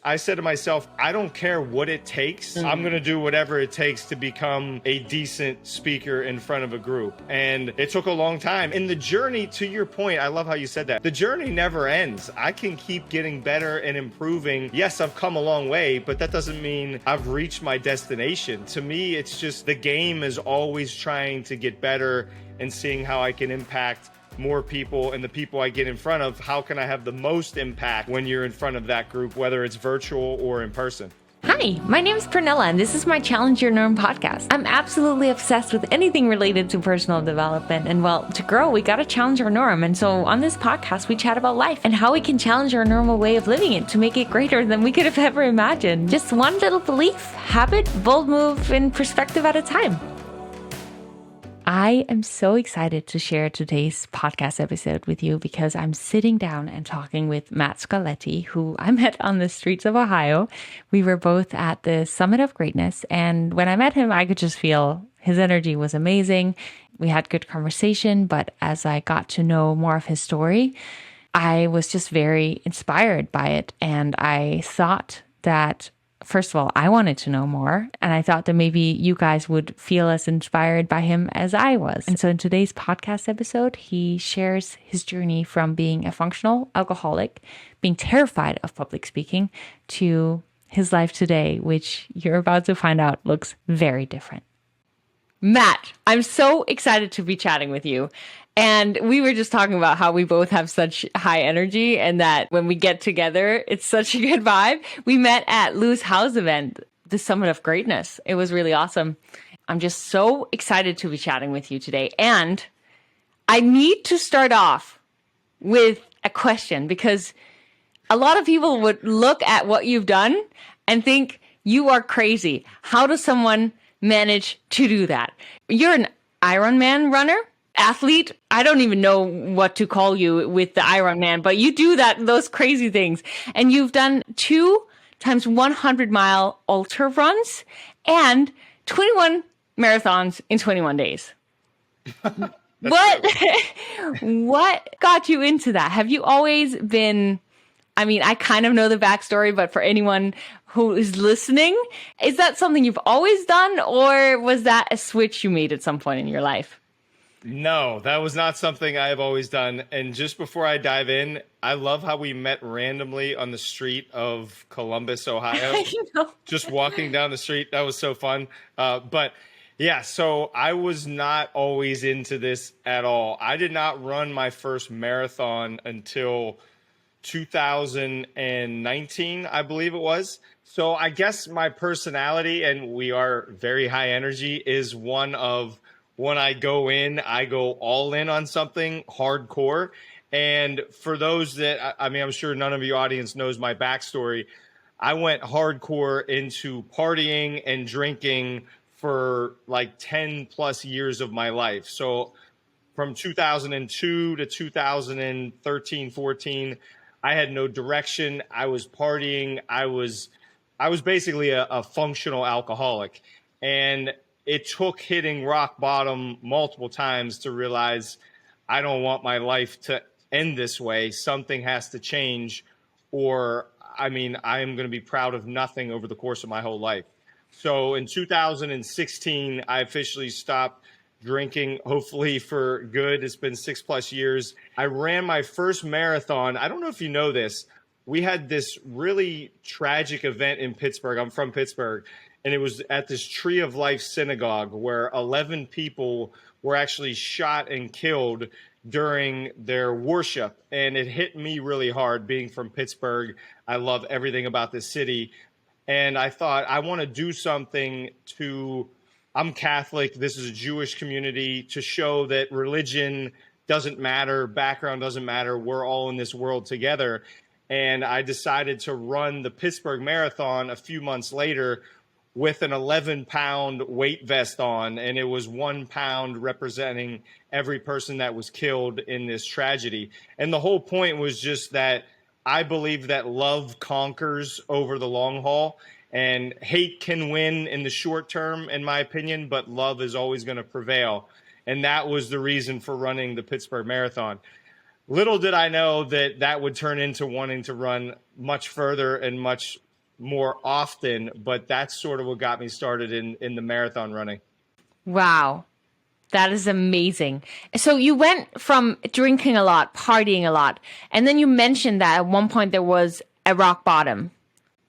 I said to myself, I don't care what it takes. I'm going to do whatever it takes to become a decent speaker in front of a group. And it took a long time. And the journey, to your point, I love how you said that. The journey never ends. I can keep getting better and improving. Yes, I've come a long way, but that doesn't mean I've reached my destination. To me, it's just the game is always trying to get better and seeing how I can impact more people, and the people I get in front of, how can I have the most impact when you're in front of that group, whether it's virtual or in person? Hi, my name is Pernilla, and this is my Challenge Your Norm podcast. I'm absolutely obsessed with anything related to personal development. And well, to grow, we got to challenge our norm. And so on this podcast, we chat about life and how we can challenge our normal way of living it to make it greater than we could have ever imagined. Just one little belief, habit, bold move, and perspective at a time. I am so excited to share today's podcast episode with you because I'm sitting down and talking with Matt Scoletti, who I met on the streets of Ohio. We were both at the Summit of Greatness, and when I met him, I could just feel his energy was amazing. We had good conversation, but as I got to know more of his story, I was just very inspired by it, and I thought that first of all, I wanted to know more, and I thought that maybe you guys would feel as inspired by him as I was. And so in today's podcast episode, he shares his journey from being a functional alcoholic, being terrified of public speaking, to his life today, which you're about to find out looks very different. Matt, I'm so excited to be chatting with you. And we were just talking about how we both have such high energy and that when we get together, it's such a good vibe. We met at Lou's house event, the Summit of Greatness. It was really awesome. I'm just so excited to be chatting with you today. And I need to start off with a question because a lot of people would look at what you've done and think you are crazy. How does someone manage to do that? You're an Ironman runner. Athlete, I don't even know what to call you with the Ironman, but you do those crazy things. And you've done 2 times 100-mile ultra runs and 21 marathons in 21 days. What got you into that? Have you always been, I mean, I kind of know the backstory, but for anyone who is listening, is that something you've always done, or was that a switch you made at some point in your life? No, that was not something I've always done. And just before I dive in, I love how we met randomly on the street of Columbus, Ohio. Just walking down the street. That was so fun. But yeah, so I was not always into this at all. I did not run my first marathon until 2019, I believe it was. So I guess my personality, and we are very high energy, is one of, when I go in, I go all in on something hardcore. And for those that, I mean, I'm sure none of your audience knows my backstory. I went hardcore into partying and drinking for like 10 plus years of my life. So from 2002 to 2013, 14, I had no direction. I was partying. I was basically a functional alcoholic. And it took hitting rock bottom multiple times to realize I don't want my life to end this way. Something has to change, or I mean, I am going to be proud of nothing over the course of my whole life. So in 2016, I officially stopped drinking, hopefully for good. It's been 6+ years. I ran my first marathon. I don't know if you know this. We had this really tragic event in Pittsburgh. I'm from Pittsburgh. And it was at this Tree of Life synagogue where 11 people were actually shot and killed during their worship. And it hit me really hard being from Pittsburgh. I love everything about this city. And I thought, I want to do something I'm Catholic. This is a Jewish community, to show that religion doesn't matter. Background doesn't matter. We're all in this world together. And I decided to run the Pittsburgh Marathon a few months later with an 11-pound weight vest on, and it was 1 pound representing every person that was killed in this tragedy. And the whole point was just that I believe that love conquers over the long haul, and hate can win in the short term, in my opinion, but love is always going to prevail. And that was the reason for running the Pittsburgh Marathon. Little did I know that that would turn into wanting to run much further and much more often, but that's sort of what got me started in the marathon running. Wow. That is amazing. So you went from drinking a lot, partying a lot, and then you mentioned that at one point there was a rock bottom.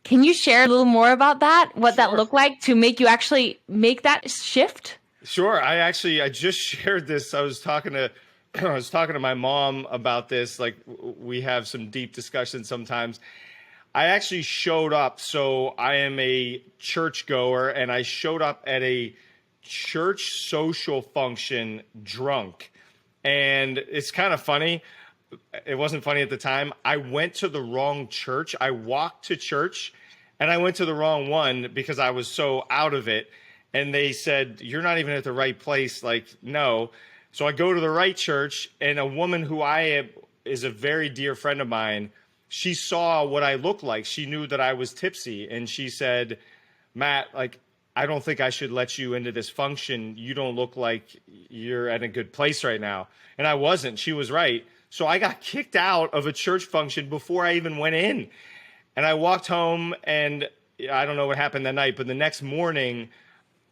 Can you share a little more about that? What that Sure. looked like to make you actually make that shift? Sure. I just shared this. I was talking to I was talking to my mom about this. Like we have some deep discussions sometimes. I actually showed up. So I am a church goer, and I showed up at a church social function drunk. And it's kind of funny. It wasn't funny at the time. I went to the wrong church. I walked to church and I went to the wrong one because I was so out of it. And they said, "You're not even at the right place." Like, no. So I go to the right church, and a woman who I am is a very dear friend of mine. She saw what I looked like. She knew that I was tipsy. And she said, "Matt, like, I don't think I should let you into this function. You don't look like you're at a good place right now." And I wasn't. She was right. So I got kicked out of a church function before I even went in. And I walked home, and I don't know what happened that night, but the next morning,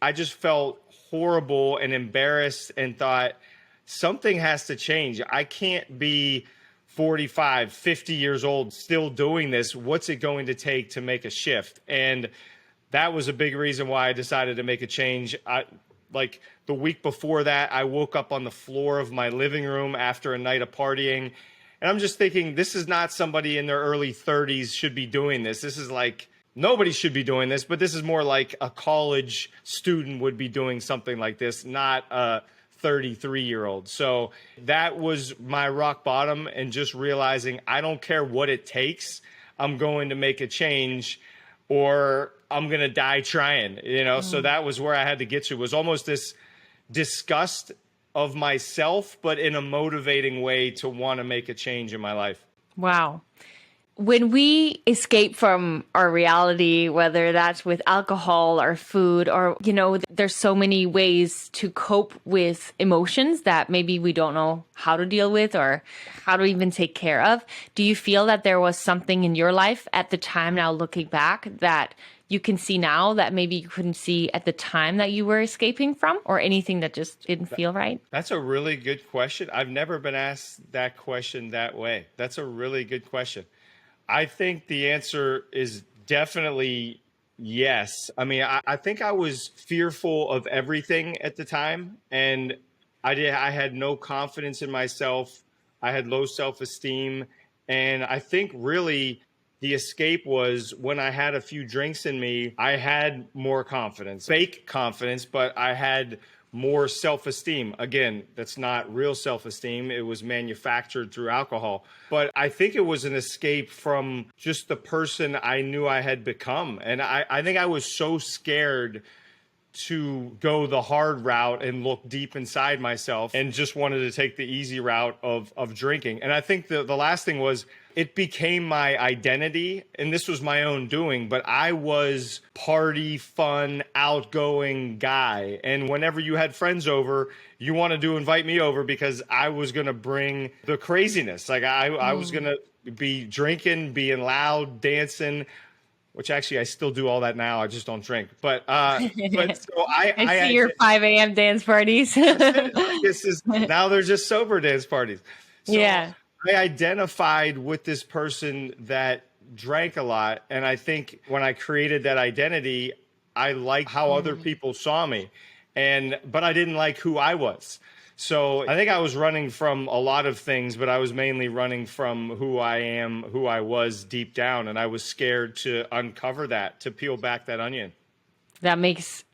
I just felt horrible and embarrassed and thought something has to change. I can't be 45, 50 years old still doing this. What's it going to take to make a shift? And that was a big reason why I decided to make a change. Like the week before that, I woke up on the floor of my living room after a night of partying. And I'm just thinking, this is not somebody in their early 30s should be doing this. This is like, nobody should be doing this, but this is more like a college student would be doing something like this, not a 33-year-old. So that was my rock bottom, and just realizing I don't care what it takes. I'm going to make a change, or I'm going to die trying, So that was where I had to get to. It was almost this disgust of myself, but in a motivating way to want to make a change in my life. Wow. When we escape from our reality, whether that's with alcohol or food, or, there's so many ways to cope with emotions that maybe we don't know how to deal with or how to even take care of. Do you feel that there was something in your life at the time, now looking back, that you can see now that maybe you couldn't see at the time that you were escaping from, or anything that just didn't feel right? That's a really good question. I've never been asked that question that way. That's a really good question. I think the answer is definitely yes. I mean, I think I was fearful of everything at the time, and I had no confidence in myself. I had low self-esteem. And I think really the escape was when I had a few drinks in me, I had more confidence, fake confidence, but I had more self-esteem. Again, that's not real self-esteem. It was manufactured through alcohol. But I think it was an escape from just the person I knew I had become. And I think I was so scared to go the hard route and look deep inside myself, and just wanted to take the easy route of drinking. And I think the last thing was, it became my identity, and this was my own doing, but I was party, fun, outgoing guy. And whenever you had friends over, you wanted to invite me over because I was going to bring the craziness. Like I was going to be drinking, being loud, dancing, which actually I still do all that now. I just don't drink. But so I see your 5 a.m. dance parties. This is now they're just sober dance parties. So yeah. I identified with this person that drank a lot. And I think when I created that identity, I liked how other people saw me. But I didn't like who I was. So I think I was running from a lot of things, but I was mainly running from who I am, who I was deep down. And I was scared to uncover that, to peel back that onion. That makes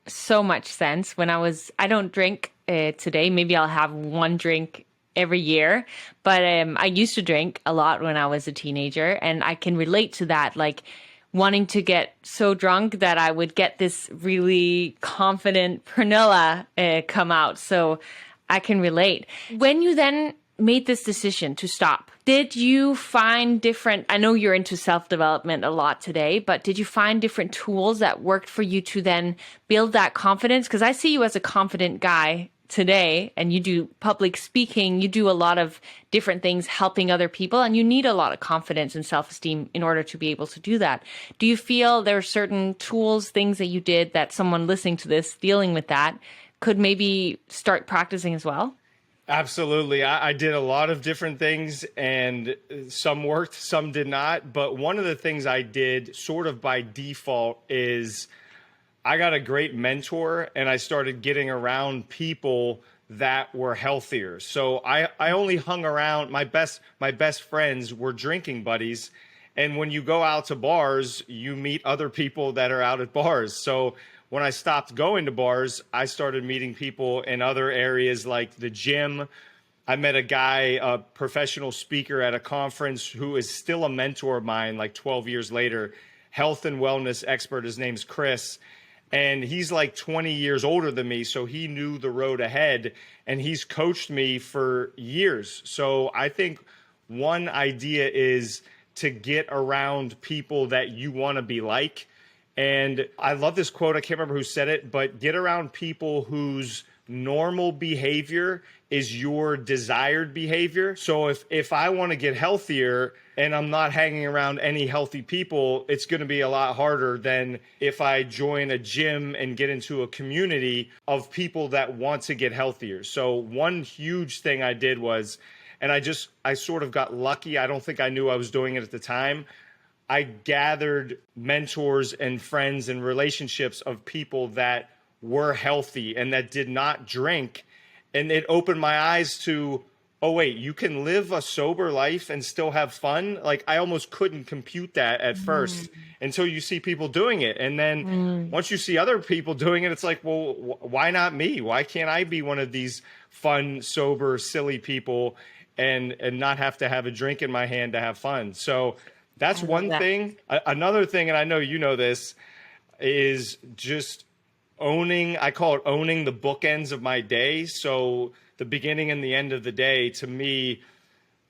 so much sense. I don't drink today. Maybe I'll have one drink every year, but I used to drink a lot when I was a teenager, and I can relate to that. Like wanting to get so drunk that I would get this really confident Pernilla come out. So I can relate. When you then made this decision to stop, did you find I know you're into self-development a lot today, but did you find different tools that worked for you to then build that confidence? Because I see you as a confident guy today and you do public speaking, you do a lot of different things helping other people, and you need a lot of confidence and self-esteem in order to be able to do that. Do you feel there are certain tools, things that you did that someone listening to this dealing with that could maybe start practicing as well? Absolutely. I did a lot of different things, and some worked, some did not. But one of the things I did sort of by default is I got a great mentor, and I started getting around people that were healthier. So I only hung around my best friends were drinking buddies. And when you go out to bars, you meet other people that are out at bars. So when I stopped going to bars, I started meeting people in other areas like the gym. I met a guy, a professional speaker at a conference who is still a mentor of mine like 12 years later, health and wellness expert. His name's Chris. And he's like 20 years older than me, so he knew the road ahead, and he's coached me for years. So I think one idea is to get around people that you want to be like. And I love this quote. I can't remember who said it, but get around people whose normal behavior is your desired behavior. So if I want to get healthier and I'm not hanging around any healthy people, it's going to be a lot harder than if I join a gym and get into a community of people that want to get healthier. So one huge thing I did was, and I sort of got lucky. I don't think I knew I was doing it at the time. I gathered mentors and friends and relationships of people that were healthy and that did not drink. And it opened my eyes to, oh, wait, you can live a sober life and still have fun. Like I almost couldn't compute that at first until you see people doing it. And then once you see other people doing it, it's like, well, why not me? Why can't I be one of these fun, sober, silly people and not have to have a drink in my hand to have fun? So that's one thing. Another thing, and I know you know this, is just owning, I call it owning the bookends of my day. So the beginning and the end of the day to me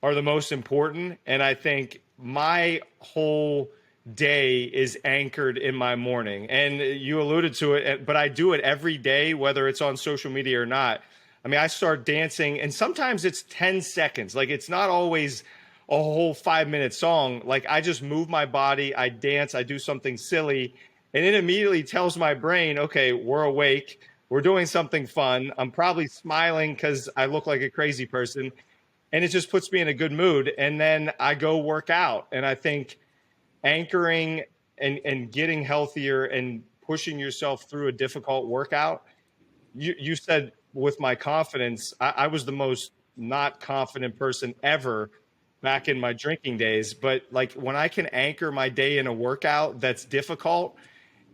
are the most important. And I think my whole day is anchored in my morning. And you alluded to it, but I do it every day, whether it's on social media or not. I mean, I start dancing and sometimes it's 10 seconds. Like it's not always a whole 5-minute song. Like I just move my body, I dance, I do something silly, and it immediately tells my brain, okay, we're awake. We're doing something fun. I'm probably smiling because I look like a crazy person. And it just puts me in a good mood. And then I go work out. And I think anchoring and getting healthier and pushing yourself through a difficult workout, you said with my confidence, I was the most not confident person ever back in my drinking days. But like when I can anchor my day in a workout that's difficult,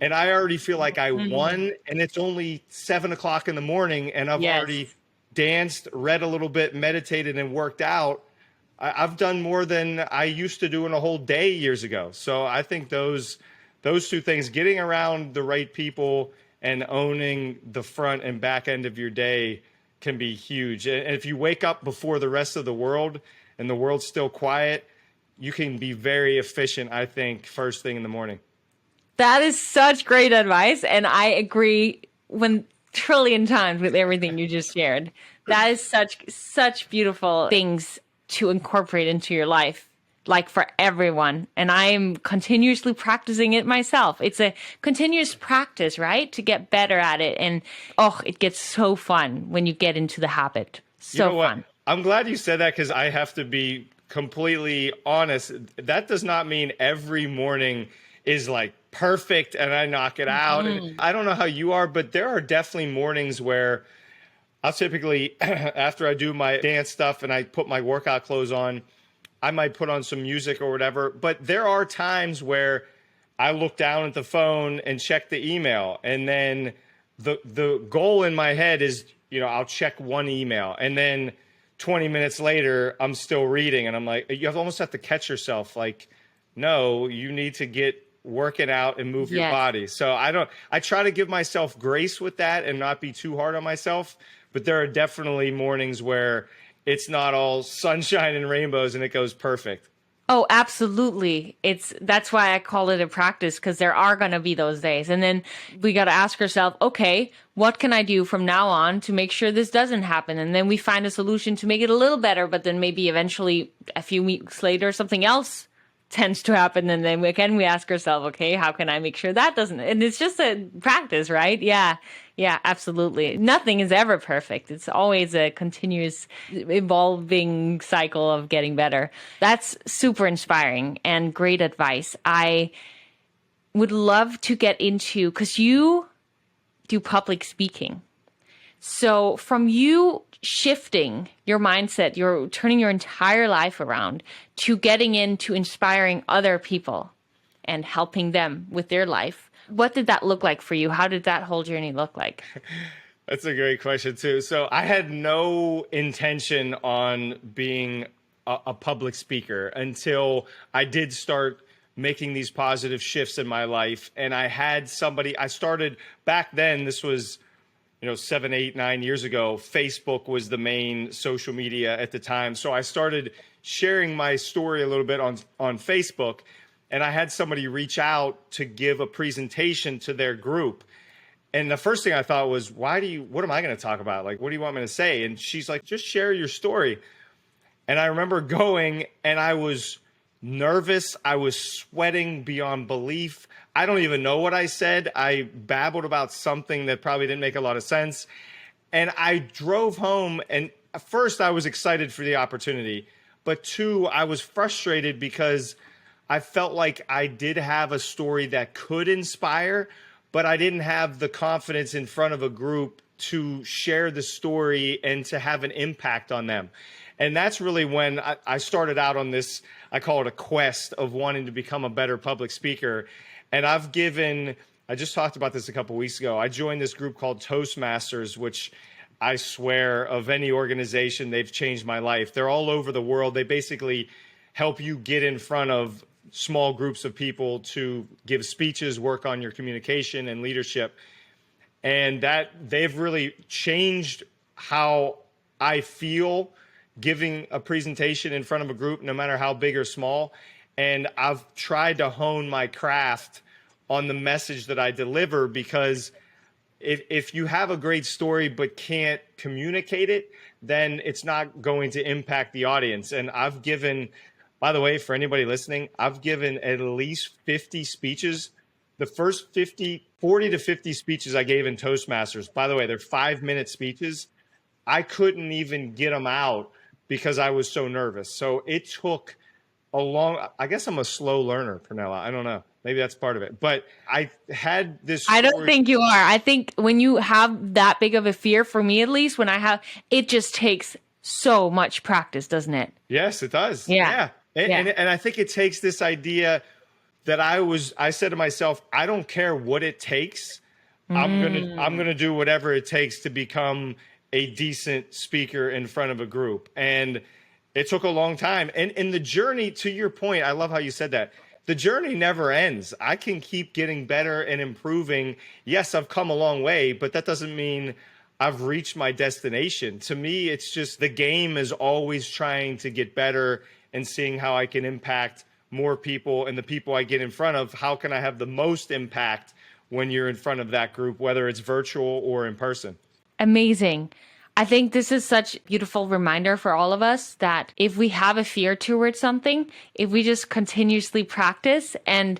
and I already feel like I won, and it's only 7 o'clock in the morning, and I've already danced, read a little bit, meditated, and worked out. I've done more than I used to do in a whole day years ago. So I think those two things, getting around the right people and owning the front and back end of your day, can be huge. And if you wake up before the rest of the world and the world's still quiet, you can be very efficient, I think, first thing in the morning. That is such great advice. And I agree 1 trillion times with everything you just shared. That is such beautiful things to incorporate into your life, like for everyone. And I'm continuously practicing it myself. It's a continuous practice, right? To get better at it. And it gets so fun when you get into the habit. So you know fun. I'm glad you said that because I have to be completely honest. That does not mean every morning is like perfect and I knock it out. And I don't know how you are, but there are definitely mornings where I'll typically, after I do my dance stuff and I put my workout clothes on, I might put on some music or whatever. But there are times where I look down at the phone and check the email. And then the goal in my head is, I'll check one email. And then 20 minutes later, I'm still reading. And I'm like, you almost have to catch yourself. Like, no, you need to get working out and move your body. So I try to give myself grace with that and not be too hard on myself. But there are definitely mornings where it's not all sunshine and rainbows and it goes perfect. Oh, absolutely. That's why I call it a practice, because there are going to be those days. And then we got to ask ourselves, okay, what can I do from now on to make sure this doesn't happen? And then we find a solution to make it a little better, but then maybe eventually a few weeks later, something else tends to happen. And then again, we ask ourselves, okay, how can I make sure that doesn't? And it's just a practice, right? Yeah. Yeah, absolutely. Nothing is ever perfect. It's always a continuous evolving cycle of getting better. That's super inspiring and great advice. I would love to get into, because you do public speaking. So from you shifting your mindset, you're turning your entire life around to getting into inspiring other people and helping them with their life. What did that look like for you? How did that whole journey look like? That's a great question too. So I had no intention on being a public speaker until I did start making these positive shifts in my life. And I had somebody, I started back then, this was, 7, 8, 9 years ago, Facebook was the main social media at the time. So I started sharing my story a little bit on Facebook. And I had somebody reach out to give a presentation to their group. And the first thing I thought was, what am I going to talk about? Like, what do you want me to say? And she's like, just share your story. And I remember going, and I was nervous. I was sweating beyond belief. I don't even know what I said. I babbled about something that probably didn't make a lot of sense. And I drove home, and at first I was excited for the opportunity, but two, I was frustrated because I felt like I did have a story that could inspire, but I didn't have the confidence in front of a group to share the story and to have an impact on them. And that's really when I started out on this, I call it a quest of wanting to become a better public speaker. And I just talked about this a couple weeks ago. I joined this group called Toastmasters, which I swear of any organization, they've changed my life. They're all over the world. They basically help you get in front of small groups of people to give speeches, work on your communication and leadership. And that they've really changed how I feel giving a presentation in front of a group, no matter how big or small. And I've tried to hone my craft on the message that I deliver, because if you have a great story but can't communicate it, then it's not going to impact the audience. And by the way, for anybody listening, I've given at least 50 speeches. The first 40 to 50 speeches I gave in Toastmasters, by the way, they're 5-minute speeches. I couldn't even get them out because I was so nervous. So it took I guess I'm a slow learner, Pernilla. I don't know. Maybe that's part of it. But I had this story. I don't think you are. I think when you have that big of a fear, for me at least, it just takes so much practice, doesn't it? Yes, it does. Yeah. And I think it takes this idea that I said to myself, I don't care what it takes. I'm gonna do whatever it takes to become a decent speaker in front of a group. And it took a long time. And in the journey, to your point, I love how you said that. The journey never ends. I can keep getting better and improving. Yes, I've come a long way, but that doesn't mean I've reached my destination. To me, it's just the game is always trying to get better and seeing how I can impact more people, and the people I get in front of, how can I have the most impact when you're in front of that group, whether it's virtual or in person. Amazing. I think this is such a beautiful reminder for all of us that if we have a fear towards something, if we just continuously practice and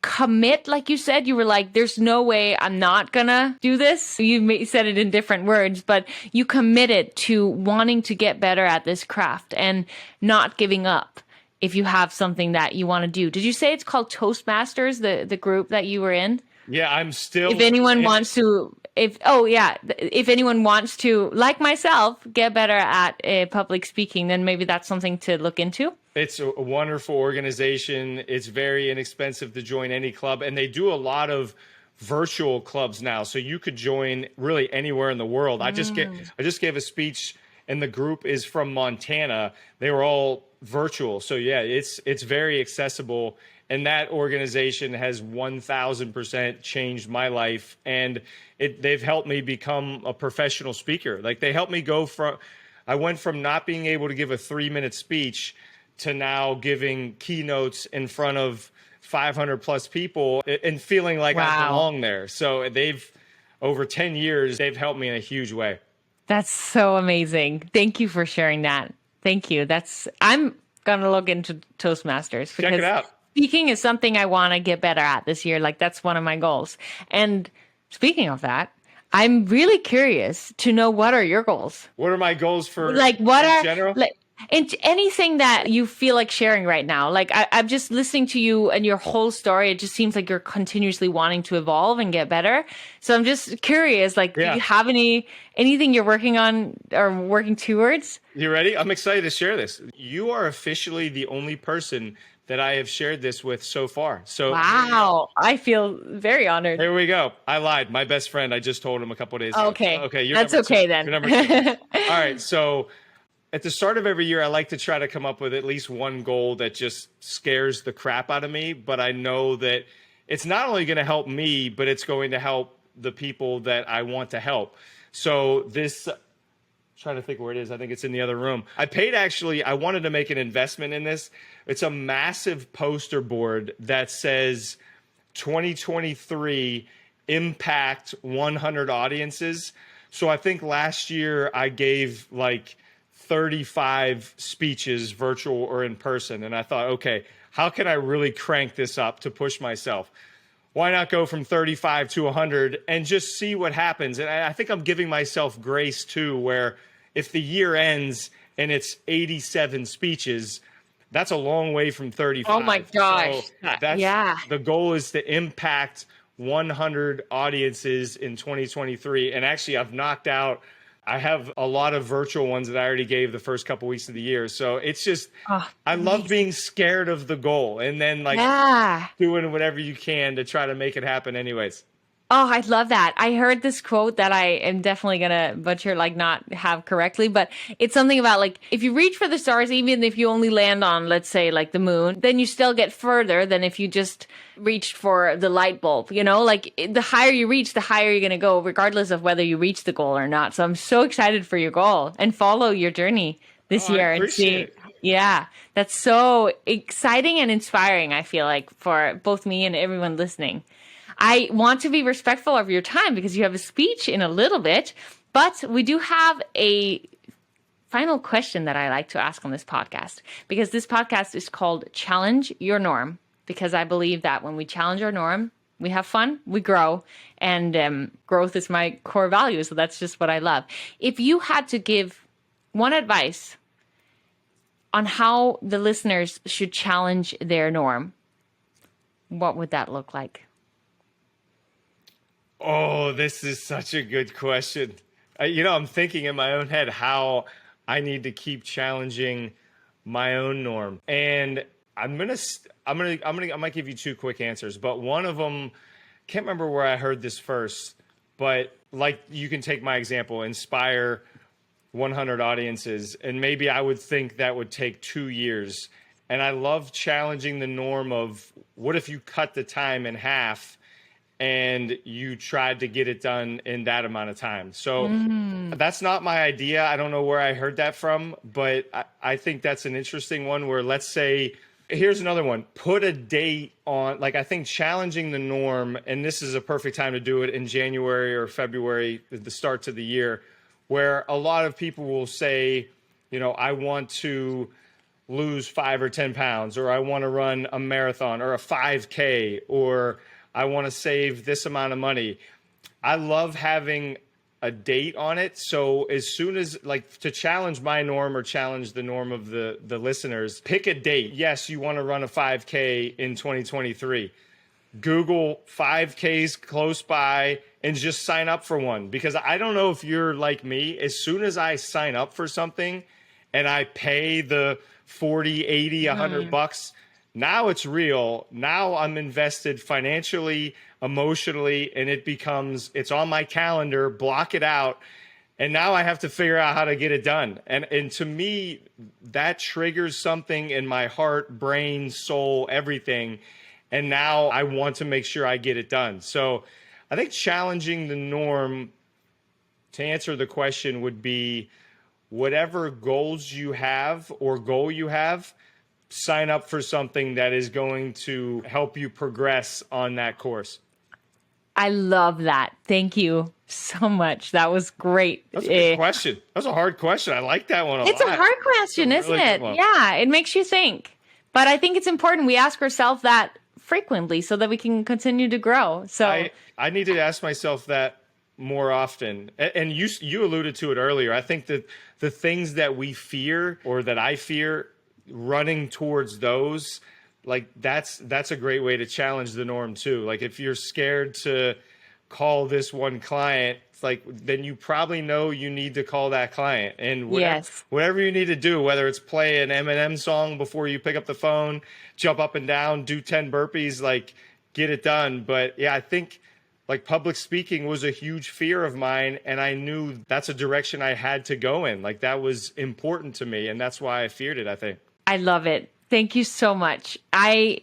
commit, like you said, you were like, there's no way I'm not gonna do this. You said it in different words, but you committed to wanting to get better at this craft and not giving up if you have something that you want to do. Did you say it's called Toastmasters, the group that you were in? Yeah, I'm still. If anyone wants to, if anyone wants to, like myself, get better at public speaking, then maybe that's something to look into. It's a wonderful organization. It's very inexpensive to join any club, and they do a lot of virtual clubs now. So you could join really anywhere in the world. I just gave a speech, and the group is from Montana. They were all virtual. So yeah, it's very accessible. And that organization has 1,000% changed my life. And they've helped me become a professional speaker. Like, they helped me I went from not being able to give a 3-minute speech to now giving keynotes in front of 500 plus people and feeling like I Wow. belong there. So over 10 years, they've helped me in a huge way. That's so amazing. Thank you for sharing that. Thank you. I'm going to look into Toastmasters Check it because out. speaking is something I want to get better at this year. Like that's one of my goals. And speaking of that, I'm really curious to know, what are your goals? What are my goals for Like what in are general? like and anything that you feel like sharing right now? Like I'm just listening to you and your whole story. It just seems like you're continuously wanting to evolve and get better. So I'm just curious, like, do you have anything you're working on or working towards? You ready? I'm excited to share this. You are officially the only person that I have shared this with so far. So Wow. I feel very honored. here we go. I lied. My best friend, I just told him a couple of days ago. Okay. Okay, you're That's number two. okay then. You're number two. All right. So at the start of every year, I like to try to come up with at least one goal that just scares the crap out of me. But I know that it's not only going to help me, but it's going to help the people that I want to help. So trying to think where it is. I think it's in the other room. I wanted to make an investment in this. It's a massive poster board that says 2023 impact 100 audiences. So I think last year I gave like 35 speeches, virtual or in person. And I thought, okay, how can I really crank this up to push myself? Why not go from 35 to 100 and just see what happens? And I think I'm giving myself grace too, where if the year ends and it's 87 speeches, that's a long way from 35. Oh my gosh. So the goal is to impact 100 audiences in 2023. And actually I've knocked out, I have a lot of virtual ones that I already gave the first couple weeks of the year. So it's just, I love being scared of the goal and then doing whatever you can to try to make it happen anyways. Oh, I love that. I heard this quote that I am definitely going to butcher, like not have correctly, but it's something about like, if you reach for the stars, even if you only land on, let's say like the moon, then you still get further than if you just reached for the light bulb, you know, like the higher you reach, the higher you're going to go, regardless of whether you reach the goal or not. So I'm so excited for your goal and follow your journey this year and see. It. Yeah, that's so exciting and inspiring, I feel like, for both me and everyone listening. I want to be respectful of your time because you have a speech in a little bit, but we do have a final question that I like to ask on this podcast, because this podcast is called Challenge Your Norm, because I believe that when we challenge our norm, we have fun, we grow, and growth is my core value. So that's just what I love. If you had to give one advice on how the listeners should challenge their norm, what would that look like? Oh, this is such a good question. I'm thinking in my own head how I need to keep challenging my own norm. And I might give you two quick answers, but one of them, can't remember where I heard this first, but like you can take my example, inspire 100 audiences. And maybe I would think that would take 2 years. And I love challenging the norm of what if you cut the time in half and you tried to get it done in that amount of time. So that's not my idea. I don't know where I heard that from, but I think that's an interesting one where, let's say, here's another one. Put a date on, like, I think challenging the norm, and this is a perfect time to do it in January or February, the start to the year, where a lot of people will say, I want to lose 5 or 10 pounds, or I want to run a marathon or a 5K, or I want to save this amount of money. I love having a date on it. So as soon as, like, to challenge my norm or challenge the norm of the listeners, pick a date. Yes, you want to run a 5K in 2023. Google 5Ks close by and just sign up for one. Because I don't know if you're like me. As soon as I sign up for something and I pay the 40, 80, $100, now it's real. Now I'm invested financially, emotionally, and it's on my calendar, block it out. And now I have to figure out how to get it done. And to me, that triggers something in my heart, brain, soul, everything. And now I want to make sure I get it done. So I think challenging the norm, to answer the question, would be whatever goals you have or goal you have, sign up for something that is going to help you progress on that course. I love that. Thank you so much. That was great. That's a good question. That was a hard question. I like that one a lot. It's a hard question, isn't it? Yeah, it makes you think. But I think it's important we ask ourselves that frequently so that we can continue to grow. So I need to ask myself that more often. And you alluded to it earlier. I think that the things that we fear, or that I fear, running towards those, like that's a great way to challenge the norm too. Like if you're scared to call this one client, it's like, then you probably know you need to call that client. And whatever you need to do, whether it's play an Eminem song before you pick up the phone, jump up and down, do 10 burpees, like get it done. But yeah, I think like public speaking was a huge fear of mine, and I knew that's a direction I had to go in. Like that was important to me, and that's why I feared it, I think. I love it. Thank you so much. I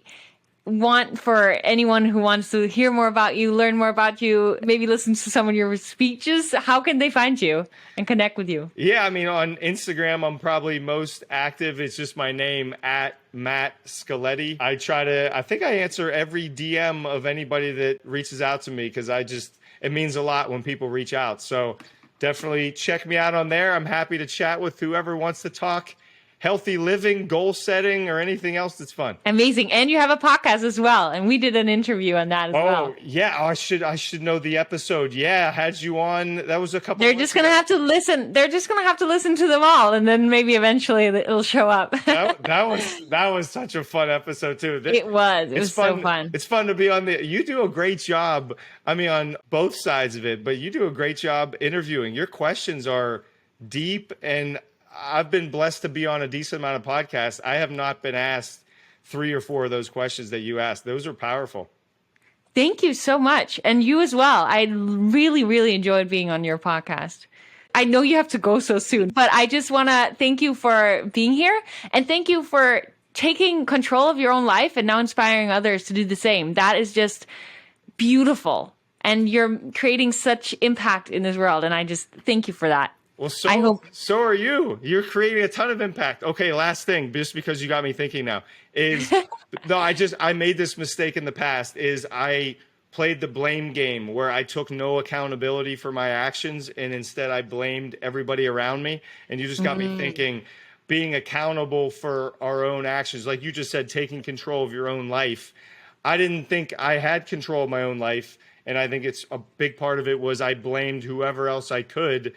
want for anyone who wants to hear more about you, learn more about you, maybe listen to some of your speeches, how can they find you and connect with you? Yeah, I mean, on Instagram, I'm probably most active. It's just my name, at Matt Scoletti. I think I answer every DM of anybody that reaches out to me, because it means a lot when people reach out. So definitely check me out on there. I'm happy to chat with whoever wants to talk healthy living, goal setting, or anything else that's fun. Amazing. And you have a podcast as well. And we did an interview on that as well. Oh, yeah. I should know the episode. Yeah, I had you on. That was a couple. They're just going to have to listen. They're just going to have to listen to them all. And then maybe eventually it'll show up. that was such a fun episode too. It was so fun. It's fun to be on you do a great job. I mean, on both sides of it, but you do a great job interviewing. Your questions are deep, and I've been blessed to be on a decent amount of podcasts. I have not been asked 3 or 4 of those questions that you asked. Those are powerful. Thank you so much. And you as well. I really, really enjoyed being on your podcast. I know you have to go so soon, but I just want to thank you for being here, and thank you for taking control of your own life and now inspiring others to do the same. That is just beautiful. And you're creating such impact in this world. And I just thank you for that. Well, so are you. You're creating a ton of impact. Okay, last thing, just because you got me thinking now, is I made this mistake in the past, is I played the blame game where I took no accountability for my actions, and instead I blamed everybody around me. And you just got me thinking, being accountable for our own actions, like you just said, taking control of your own life. I didn't think I had control of my own life, and I think it's a big part of it was I blamed whoever else I could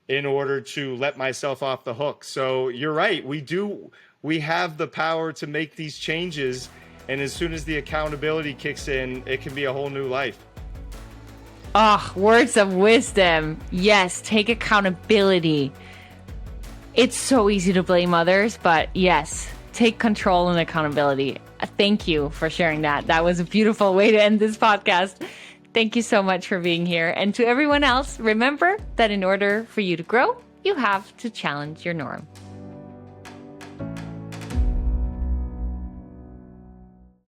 in order to let myself off the hook. So you're right. We have the power to make these changes. And as soon as the accountability kicks in, it can be a whole new life. Oh, words of wisdom. Yes, take accountability. It's so easy to blame others, but yes, take control and accountability. Thank you for sharing that. That was a beautiful way to end this podcast. Thank you so much for being here. And to everyone else, remember that in order for you to grow, you have to challenge your norm.